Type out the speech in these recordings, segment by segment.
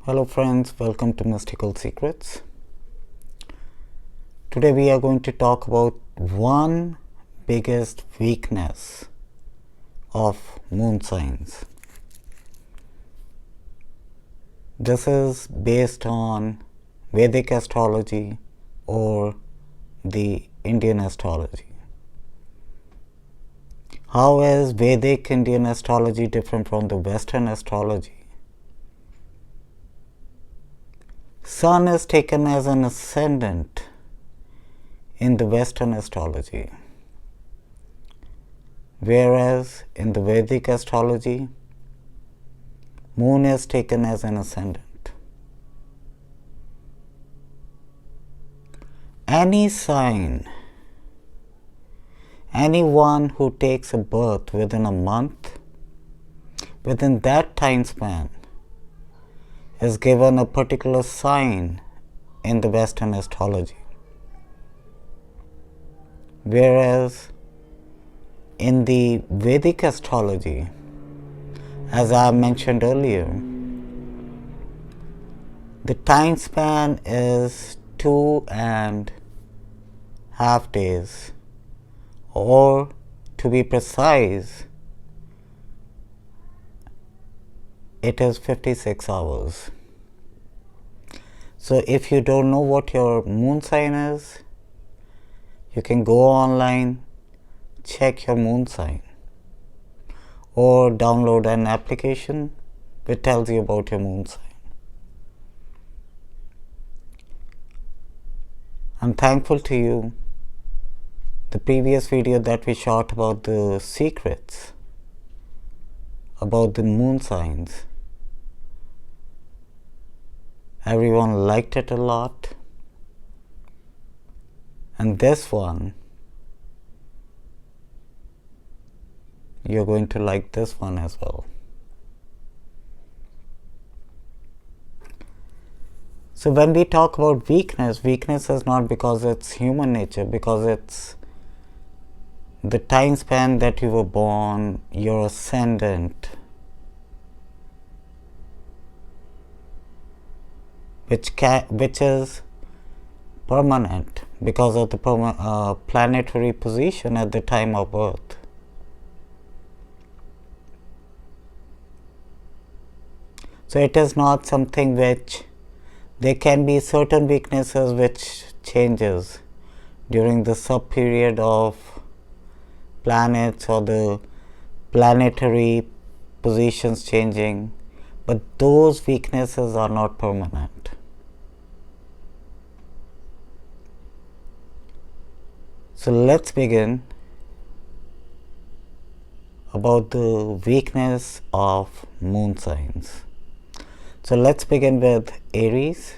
Hello friends, welcome to Mystical Secrets. Today we are going to talk about one biggest weakness of moon signs. This is based on Vedic astrology or the Indian astrology. How is Vedic Indian astrology different from the Western astrology? Sun is taken as an ascendant in the Western astrology, whereas in the Vedic astrology, Moon is taken as an ascendant. Any sign, anyone who takes a birth within a month, within that time span, is given a particular sign in the Western astrology. Whereas in the Vedic astrology, as I mentioned earlier, the time span is 2.5 days, or to be precise, it is 56 hours. So if you don't know what your moon sign is, you can go online, check your moon sign, or download an application which tells you about your moon sign. I'm thankful to you. The previous video that we shot about the secrets about the moon signs, everyone liked it a lot, and this one, you're going to like this one as well. So when we talk about weakness is not because it's human nature, because it's the time span that you were born, your ascendant, which is permanent because of the planetary position at the time of birth. So it is not something which, there can be certain weaknesses which changes during the sub period of planets or the planetary positions changing, but those weaknesses are not permanent. So let's begin about the weakness of moon signs. So let's begin with Aries.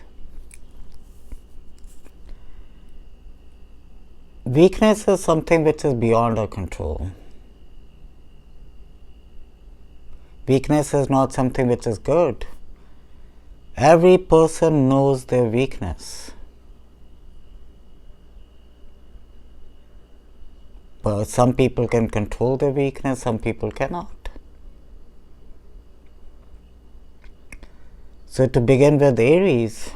Weakness is something which is beyond our control. Weakness is not something which is good. Every person knows their weakness. But some people can control their weakness, some people cannot. So to begin with Aries,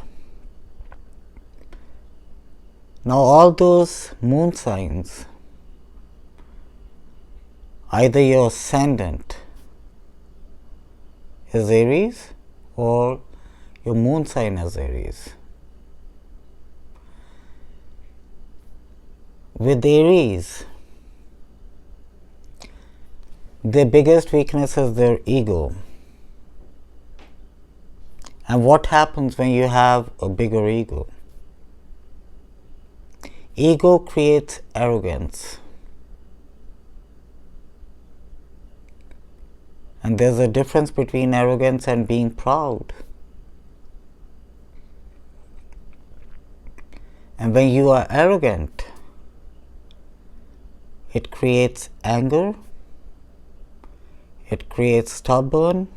now all those moon signs, either your ascendant is Aries or your moon sign is Aries. With Aries, their biggest weakness is their ego. And what happens when you have a bigger ego? Ego creates arrogance. And there's a difference between arrogance and being proud. And when you are arrogant, it creates anger, it creates stubborn,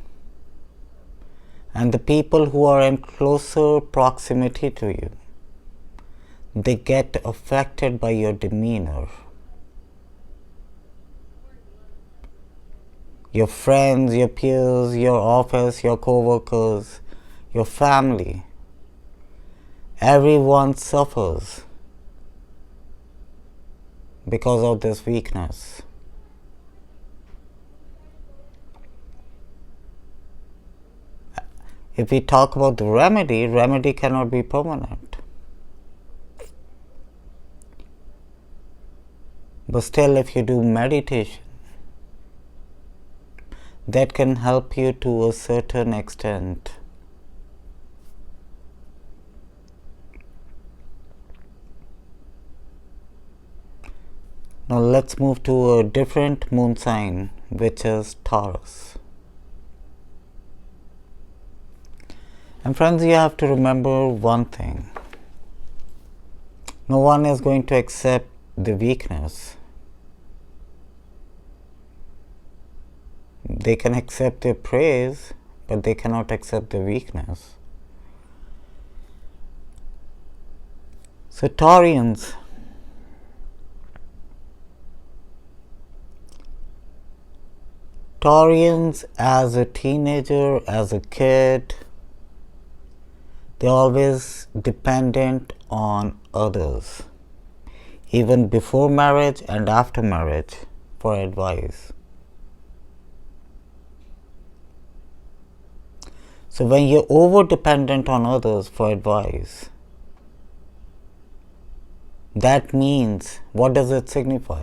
and the people who are in closer proximity to you, they get affected by your demeanor. Your friends, your peers, your office, your co-workers, your family. Everyone suffers because of this weakness. If we talk about the remedy cannot be permanent. But still, if you do meditation, that can help you to a certain extent. Now let's move to a different moon sign, which is Taurus. And friends, you have to remember one thing. No one is going to accept the weakness. They can accept their praise, but they cannot accept the weakness. So Taurians, as a teenager, as a kid, they're always dependent on others, even before marriage and after marriage, for advice. So when you're over-dependent on others for advice, that means, what does it signify?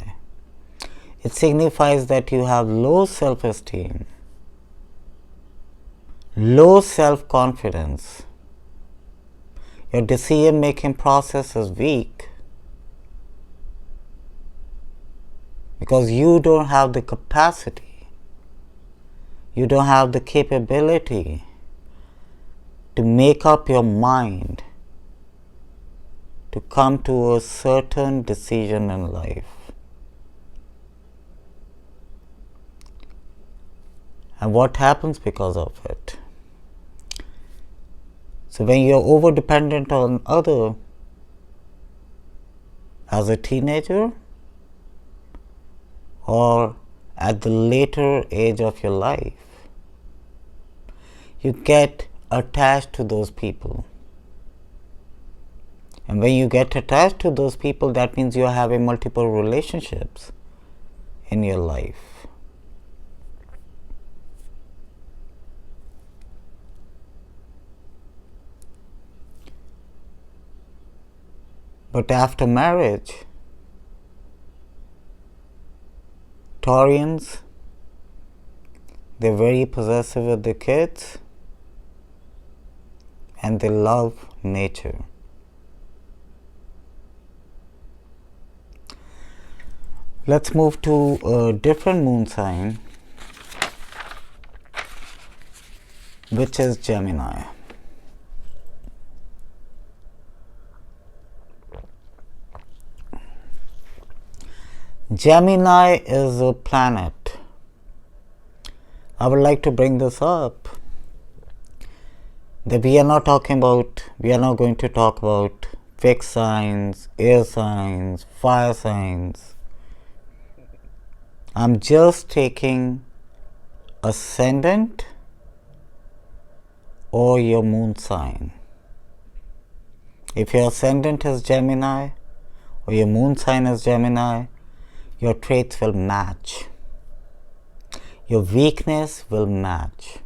It signifies that you have low self-esteem, low self-confidence. Your decision-making process is weak because you don't have the capacity, you don't have the capability to make up your mind to come to a certain decision in life. And what happens because of it? So when you're over dependent on other as a teenager or at the later age of your life, you get attached to those people. And when you get attached to those people, that means you're having multiple relationships in your life. But after marriage, Taurians, they're very possessive with their kids and they love nature. Let's move to a different moon sign, which is Gemini. Gemini is a planet. I would like to bring this up that we are not going to talk about fixed signs, air signs, fire signs. I'm just taking ascendant or your moon sign. If your ascendant is Gemini or your moon sign is Gemini, your traits will match. Your weakness will match.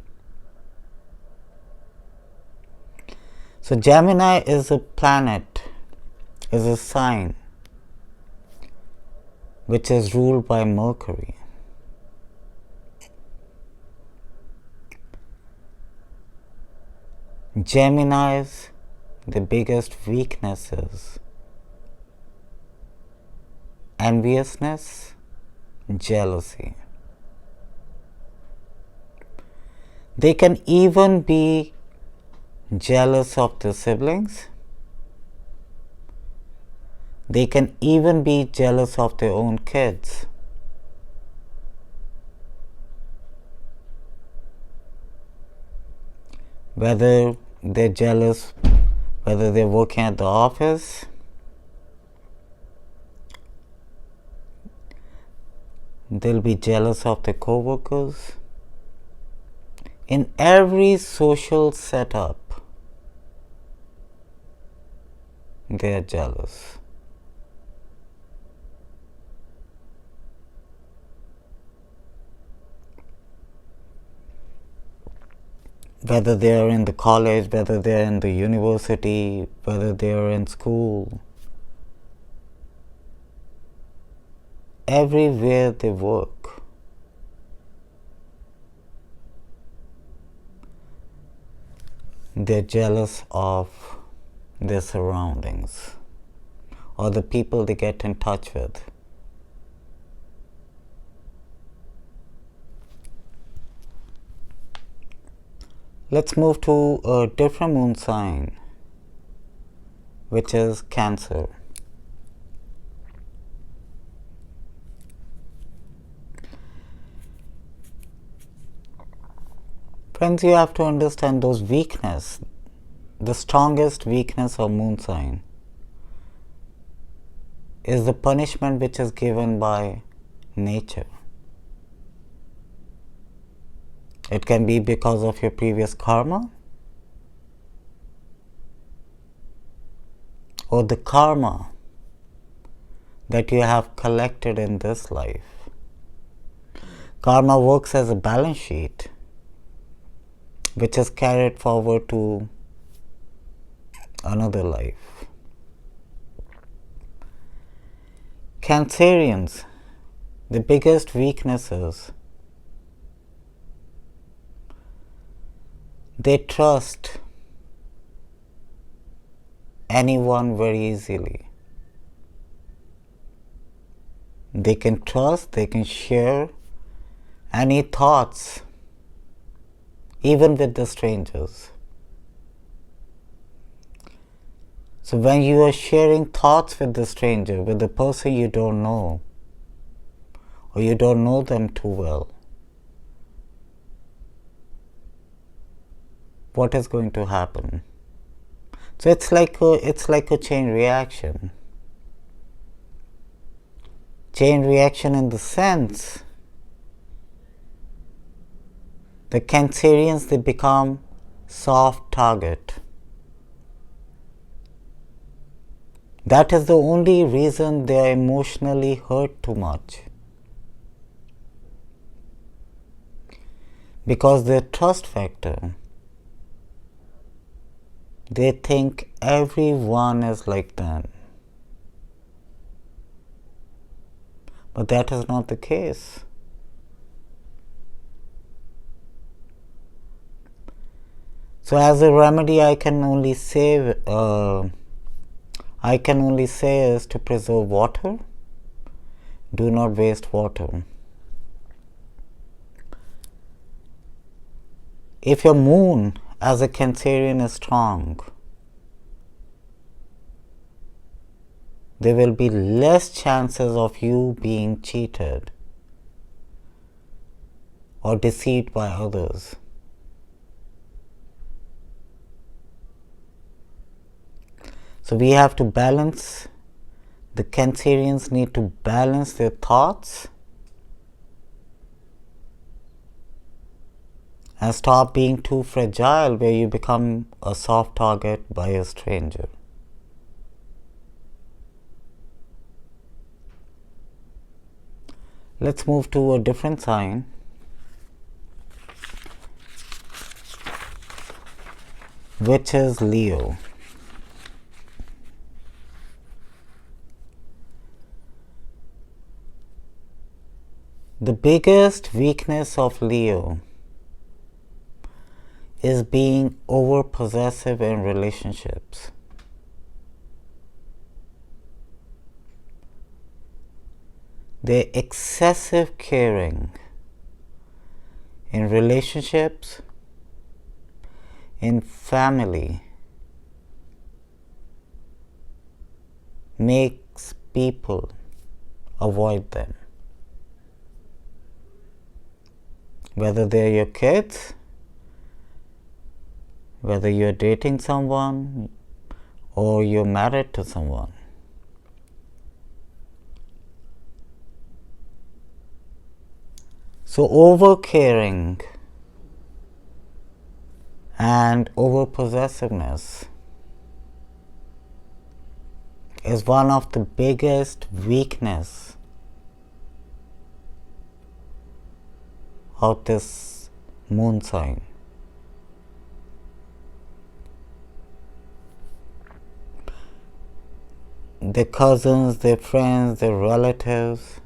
So Gemini is a planet, is a sign which is ruled by Mercury. Gemini's the biggest weaknesses: enviousness, jealousy. They can even be jealous of their siblings. They can even be jealous of their own kids. Whether they're jealous, whether they're working at the office, they'll be jealous of their co-workers. In every social setup, they are jealous. Whether they are in the college, whether they are in the university, whether they are in school, everywhere they work, they're jealous of their surroundings or the people they get in touch with. Let's move to a different moon sign, which is Cancer. Friends, you have to understand those weakness, the strongest weakness of moon sign is the punishment which is given by nature. It can be because of your previous karma or the karma that you have collected in this life. Karma works as a balance sheet which is carried forward to another life. Cancerians, the biggest weaknesses, they trust anyone very easily. They can trust, they can share any thoughts, even with the strangers. So when you are sharing thoughts with the stranger, with the person you don't know, or you don't know them too well, what is going to happen? So it's like a chain reaction. Chain reaction in the sense the Cancerians, they become soft target. That is the only reason they are emotionally hurt too much. Because their trust factor, they think everyone is like them. But that is not the case. So as a remedy, I can only say is to preserve water. Do not waste water. If your moon as a Cancerian is strong, there will be less chances of you being cheated or deceived by others. So we have to balance, the Cancerians need to balance their thoughts and stop being too fragile where you become a soft target by a stranger. Let's move to a different sign, which is Leo. The biggest weakness of Leo is being over possessive in relationships. Their excessive caring in relationships, in family, makes people avoid them. Whether they're your kids, whether you're dating someone or you're married to someone. So over caring and over possessiveness is one of the biggest weakness of this moon sign. Their cousins, their friends, their relatives,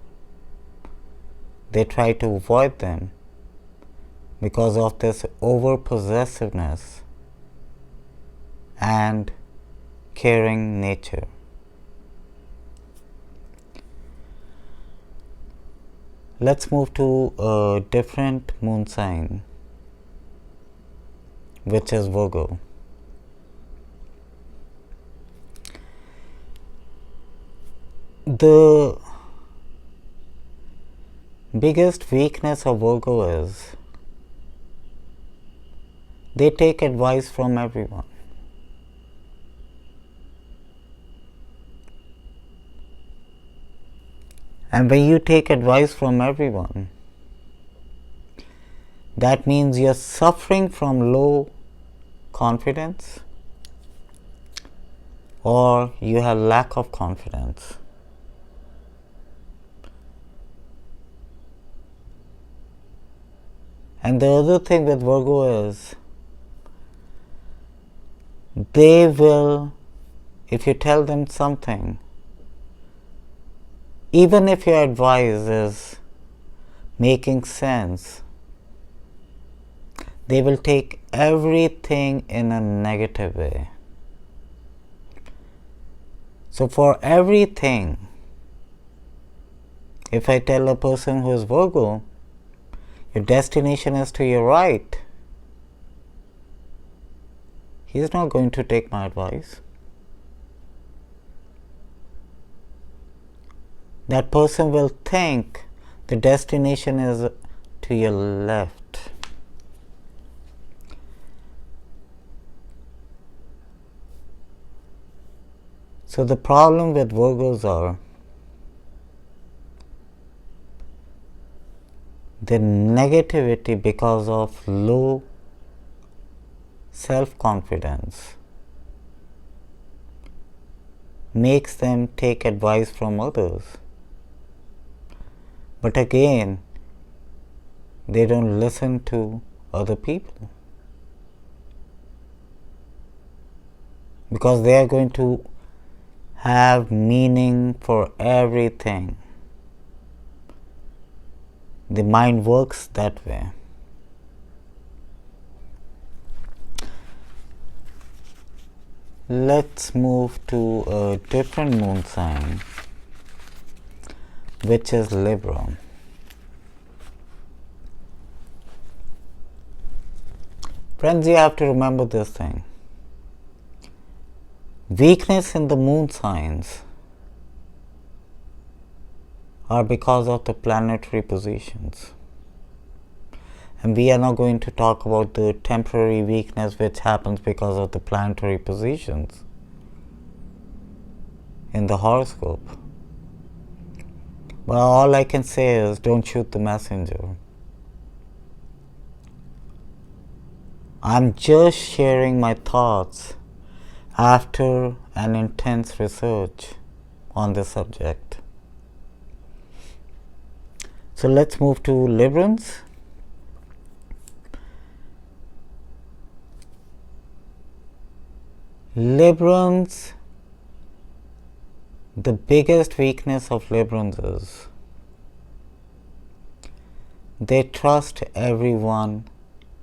they try to avoid them because of this over possessiveness and caring nature. Let's move to a different moon sign, which is Virgo. The biggest weakness of Virgo is they take advice from everyone. And when you take advice from everyone, that means you're suffering from low confidence or you have lack of confidence. And the other thing with Virgo is they will, if you tell them something, even if your advice is making sense, they will take everything in a negative way. So for everything, if I tell a person who is Virgo, your destination is to your right, he is not going to take my advice. That person will think the destination is to your left. So the problem with Virgos are the negativity because of low self-confidence makes them take advice from others. But again, they don't listen to other people because they are going to have meaning for everything. The mind works that way. Let's move to a different moon sign, which is Libra. Friends, you have to remember this thing. Weakness in the moon signs are because of the planetary positions. And we are not going to talk about the temporary weakness which happens because of the planetary positions in the horoscope. But all I can say is don't shoot the messenger. I'm just sharing my thoughts after an intense research on this subject. So let's move to Librans. Librans, the biggest weakness of Librans is they trust everyone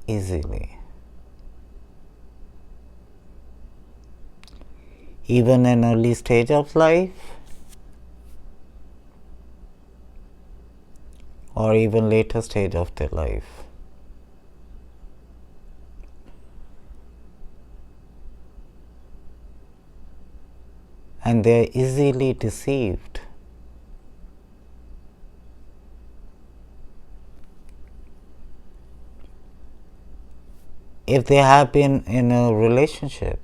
easily. Even in early stage of life or even later stage of their life. And they are easily deceived. If they have been in a relationship,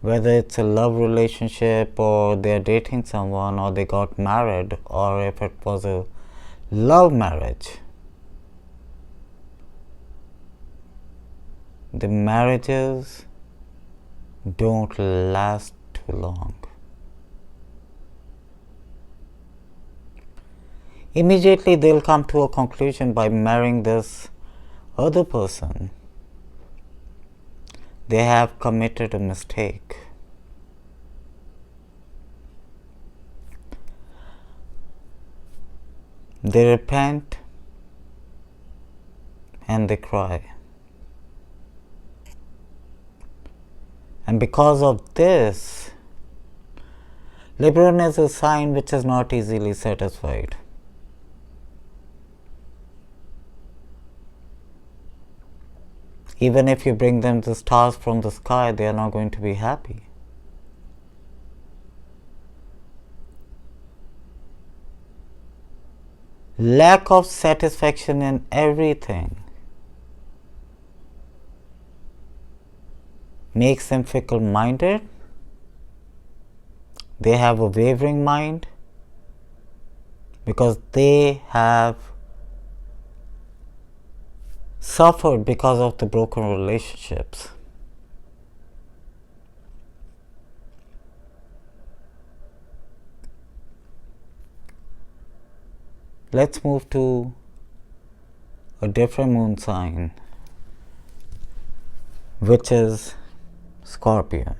whether it's a love relationship or they're dating someone or they got married or if it was a love marriage, the marriages don't last too long. Immediately they'll come to a conclusion by marrying this other person. They have committed a mistake. They repent and they cry. And because of this, Libra is a sign which is not easily satisfied. Even if you bring them the stars from the sky, they are not going to be happy. Lack of satisfaction in everything makes them fickle-minded. They have a wavering mind because they have suffered because of the broken relationships. Let's move to a different moon sign, which is Scorpio.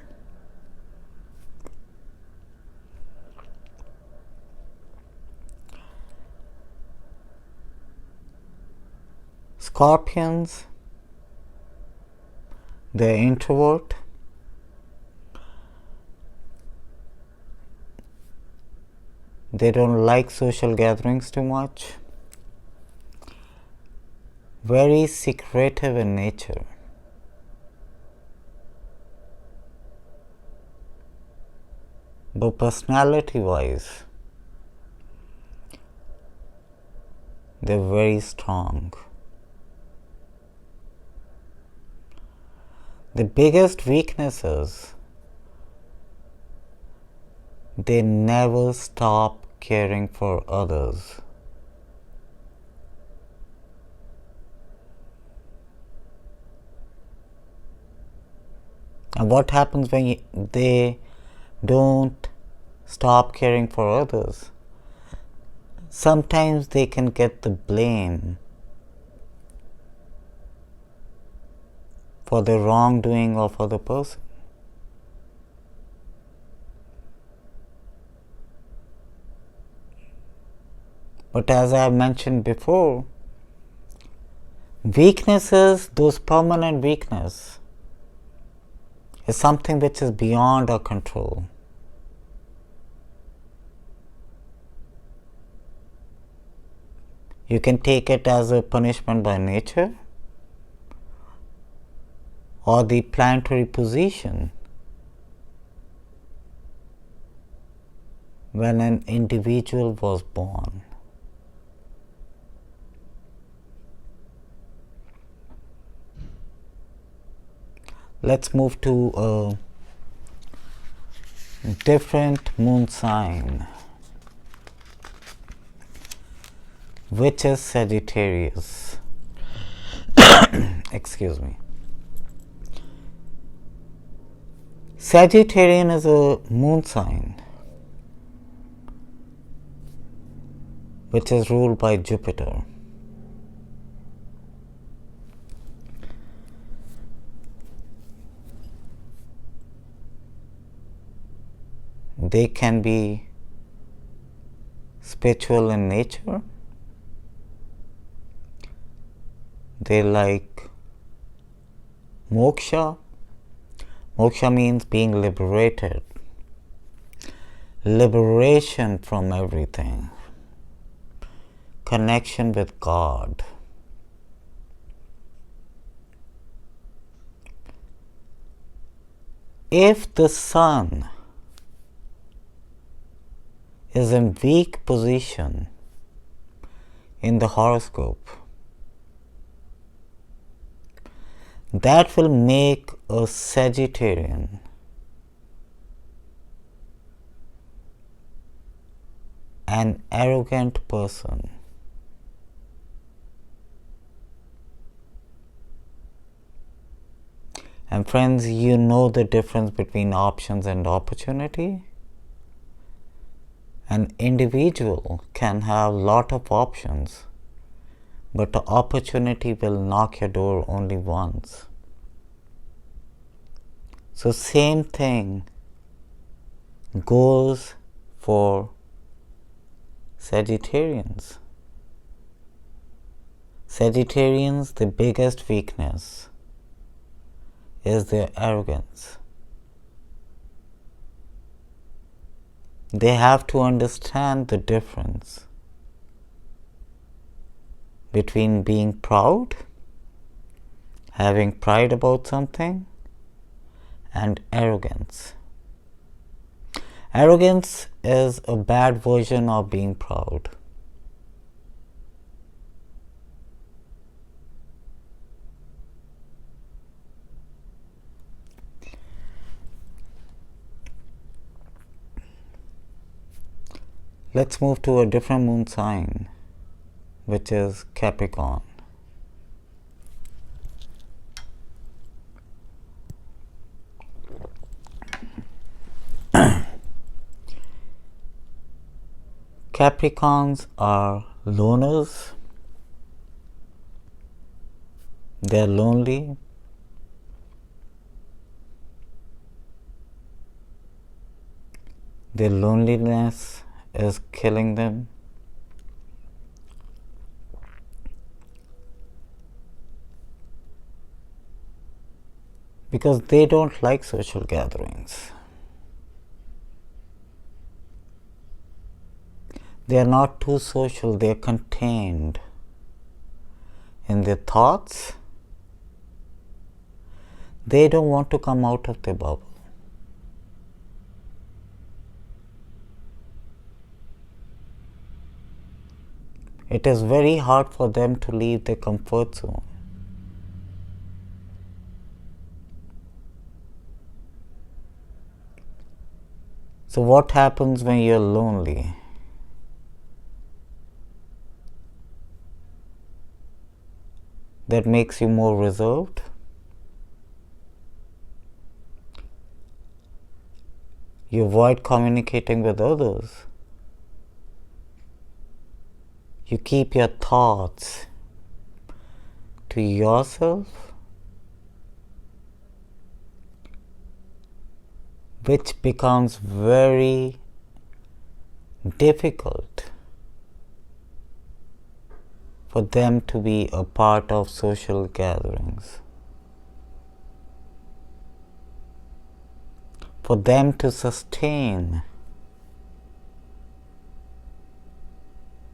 Scorpions, they're introvert. They don't like social gatherings too much. Very secretive in nature. But personality-wise, they're very strong. The biggest weakness is they never stop caring for others. And what happens when they don't stop caring for others? Sometimes they can get the blame for the wrongdoing of other person. But as I have mentioned before, weaknesses, those permanent weakness, is something which is beyond our control. You can take it as a punishment by nature or the planetary position when an individual was born. Let's move to a different moon sign, which is Sagittarius. Excuse me. Sagittarian is a moon sign which is ruled by Jupiter. They can be spiritual in nature. They like moksha. Moksha means being liberated. Liberation from everything. Connection with God. If the sun is in weak position in the horoscope, that will make a Sagittarian an arrogant person. And friends, you know the difference between options and opportunity. An individual can have lot of options, but the opportunity will knock your door only once. So same thing goes for Sagittarians. Sagittarians, the biggest weakness is their arrogance. They have to understand the difference between being proud, having pride about something, and arrogance. Arrogance is a bad version of being proud. Let's move to a different moon sign, which is Capricorn. Capricorns are loners. They're lonely. Their loneliness is killing them. Because they don't like social gatherings. They are not too social, they are contained in their thoughts. They don't want to come out of their bubble. It is very hard for them to leave their comfort zone. So what happens when you're lonely? That makes you more reserved. You avoid communicating with others. You keep your thoughts to yourself, which becomes very difficult for them to be a part of social gatherings, for them to sustain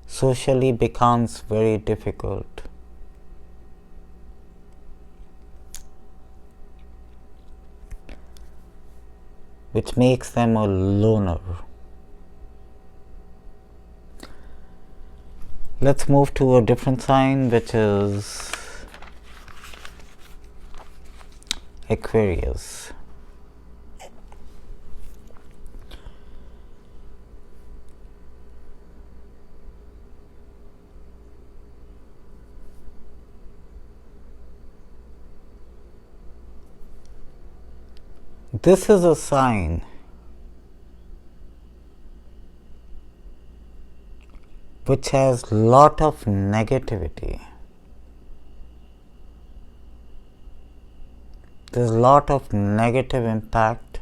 socially becomes very difficult. Which makes them a loner. Let's move to a different sign, which is Aquarius. This is a sign which has lot of negativity. There's a lot of negative impact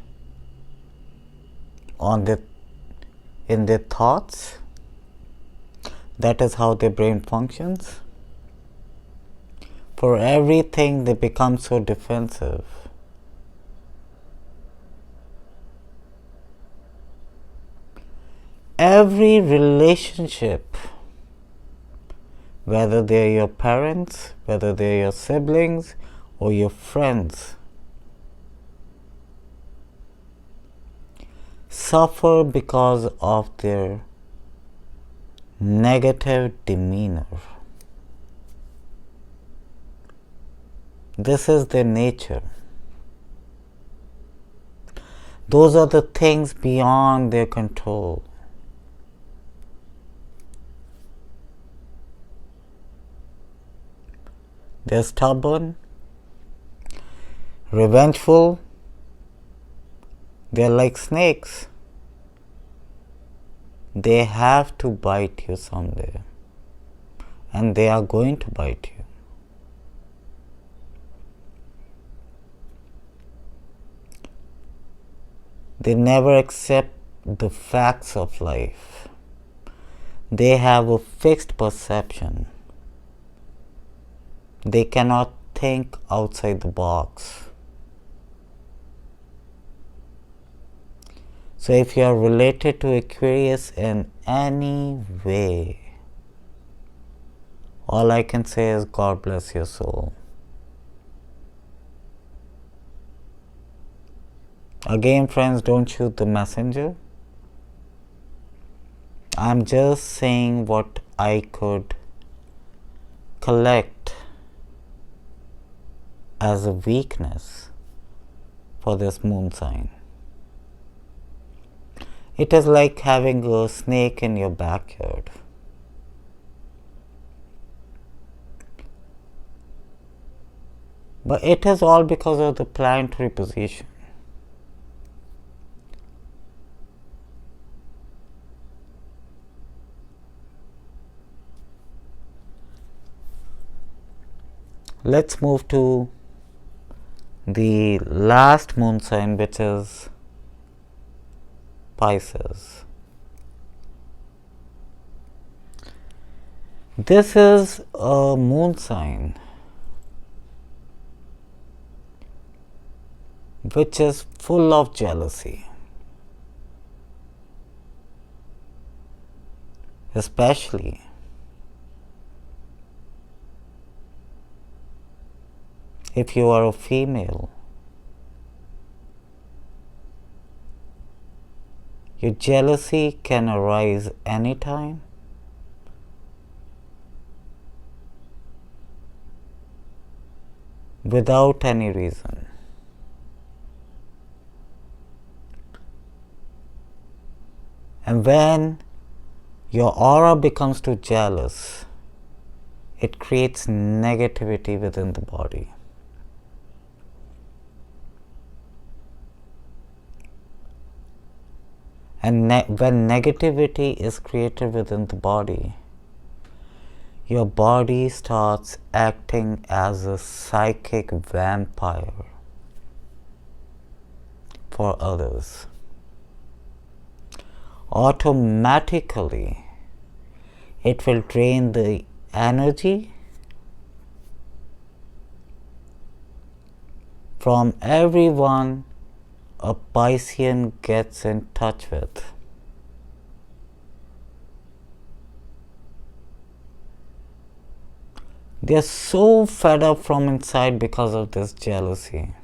on in their thoughts. That is how their brain functions. For everything they become so defensive. Every relationship, whether they're your parents, whether they're your siblings or your friends, suffer because of their negative demeanor. This is their nature. Those are the things beyond their control. They're stubborn. revengeful. They're like snakes. They have to bite you someday, and they are going to bite you. They never accept the facts of life. They have a fixed perception. They cannot think outside the box. So if you are related to Aquarius in any way, all I can say is God bless your soul. Again, friends, don't shoot the messenger. I'm just saying what I could collect as a weakness for this moon sign. It is like having a snake in your backyard. But it is all because of the planetary position. Let's move to the last moon sign, which is Pisces. This is a moon sign which is full of jealousy, especially if you are a female. Your jealousy can arise anytime, without any reason. And when your aura becomes too jealous, it creates negativity within the body. And when negativity is created within the body, your body starts acting as a psychic vampire for others. Automatically, it will drain the energy from everyone a Piscean gets in touch with. They are so fed up from inside because of this jealousy,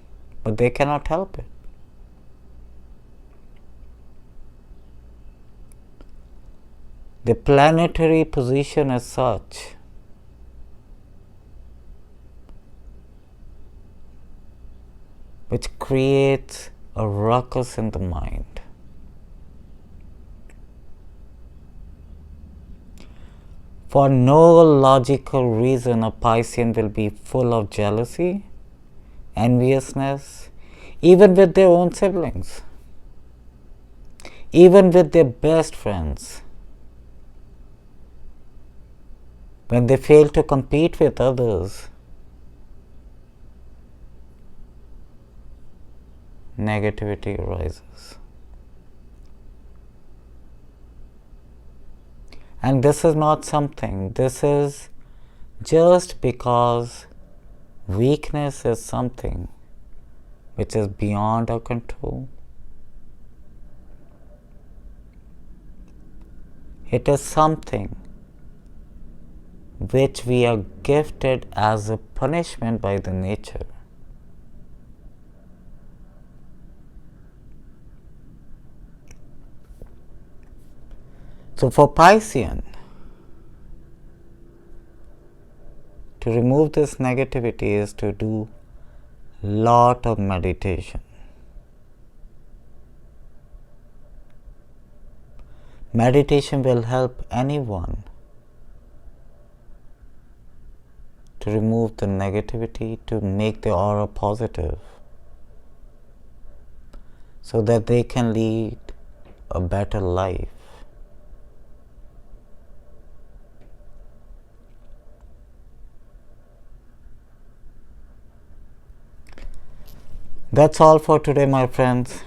but they cannot help it. The planetary position is such which creates a ruckus in the mind. For no logical reason, a Piscean will be full of jealousy, enviousness, even with their own siblings, even with their best friends. When they fail to compete with others, negativity arises. And this is not something, this is just because weakness is something which is beyond our control. It is something which we are gifted as a punishment by the nature. So for Piscean, to remove this negativity is to do lot of meditation. Meditation will help anyone to remove the negativity, to make the aura positive. so that they can lead a better life. That's all for today, my friends.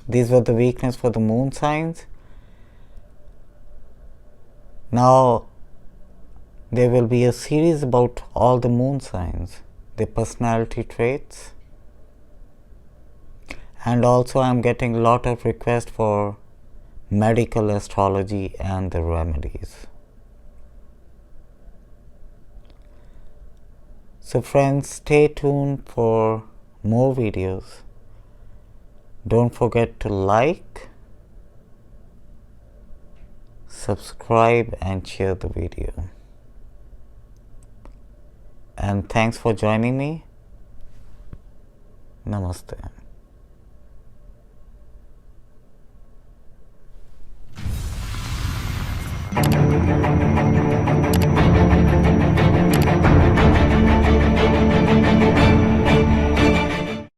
These were the weakness for the moon signs. Now there will be a series about all the moon signs, their personality traits, and also I'm getting a lot of requests for medical astrology and the remedies. So friends, stay tuned for more videos. Don't forget to like, subscribe and share the video. And thanks for joining me. Namaste.